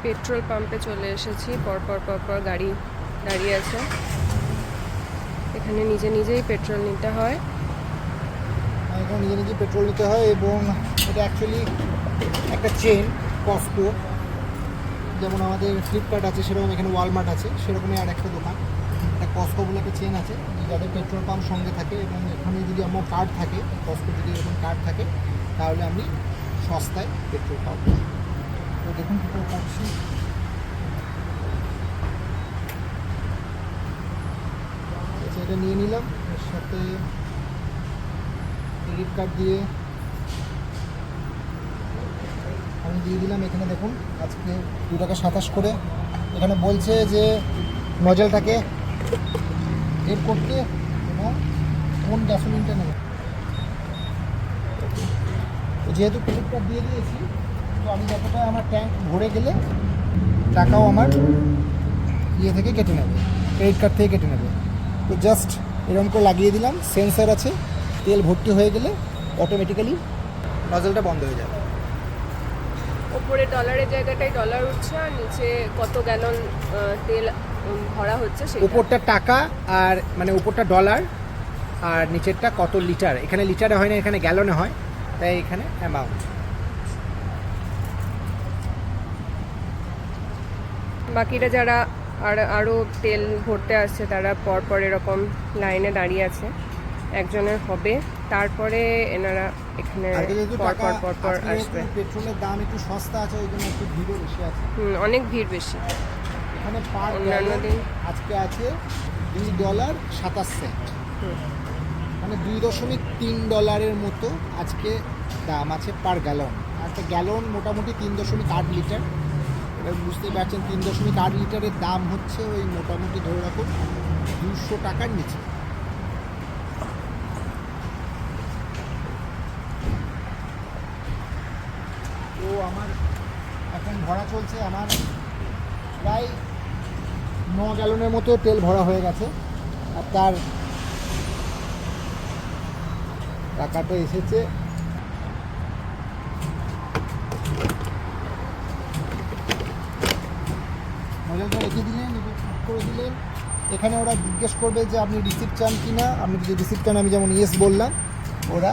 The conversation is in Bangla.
পেট্রোল পাম্পে চলে এসেছি। পরপর গাড়ি দাঁড়িয়ে আছে। এখানে নিজেই পেট্রোল নিতে হয়। এখানে নিজে পেট্রোল নিতে হয় এবং এটা অ্যাকচুয়ালি একটা চেন কস্কো, যেমন আমাদের ফ্লিপকার্ট আছে সেরকম এখানে ওয়ালমার্ট আছে, সেরকমই আর একটা দোকান। একটা কস্কো বলে একটা চেন আছে, যাদের পেট্রোল পাম্প সঙ্গে থাকে এবং এখানে যদি আমার কার্ড থাকে, কস্কো যদি এরকম কার্ড থাকে তাহলে আমি সস্তায় পেট্রোল পাবো। তো দেখুন কী করে করছি। আচ্ছা, এটা নিয়ে নিলাম, এর সাথে ক্রেডিট কার্ড দিয়ে আমি দিয়ে দিলাম। এখানে দেখুন আজকে 2.27 টাকা করে। এখানে বলছে যে নজলটাকে এর করতে এবং কোন গ্যাসোলিনটা নেবে। তো যেহেতু ক্রেডিট কার্ড দিয়ে দিয়েছি, তো আমি যতটা আমার ট্যাঙ্ক ভরে গেলে টাকাও আমার ইয়ে থেকে কেটে নেবে, ক্রেডিট কার্ড থেকে কেটে নেবে। তো জাস্ট এরকম করে লাগিয়ে দিলাম, সেন্সার আছে, তেল ভর্তি হয়ে গেলে অটোমেটিক্যালি নজলটা বন্ধ হয়ে যাবে। ওপরে ডলারের জায়গাটায় ডলার উঠছে আর নিচে কত গ্যালন তেল ভরা হচ্ছে সেটা। উপরটা টাকা আর মানে উপরটা ডলার আর নিচেরটা কত লিটার। এখানে লিটারে হয় না, এখানে গ্যালনে হয়, তাই এখানে অ্যামাউন্ট। বাকিরা যারা আরও তেল ভরতে আসছে তারা পরপর এরকম লাইনে দাঁড়িয়ে আছে। একজনের হবে, তারপরে এনারা এখানে পরপর আসবে। পেট্রোলের দাম একটু সস্তা আছে, ওই জন্য একটু ভিড়ও বেশি আছে। অনেক ভিড় বেশি। এখানে পার অন্যান্য দিন আজকে আছে $2.27, মানে $2.3 মতো আজকে দাম আছে পার গ্যালন। একটা গ্যালন মোটামুটি 3.8 লিটার। এবার বুঝতেই পারছেন 3.8 লিটারের দাম হচ্ছে ওই মোটামুটি ধরে রাখুন 200 টাকার নিচে। তো আমার এখন ভরা চলছে, আমার প্রায় 9 গ্যালনের মতো তেল ভরা হয়ে গেছে। আর তার টাকাটা এসেছে নজলটা রেখে দিলেন, করে দিলেন। এখানে ওরা জিজ্ঞেস করবে যে আপনি রিসিপ্ট চান কি না। আপনি যদি রিসিপ্ট চান, আমি যেমন ইয়েস বললাম, ওরা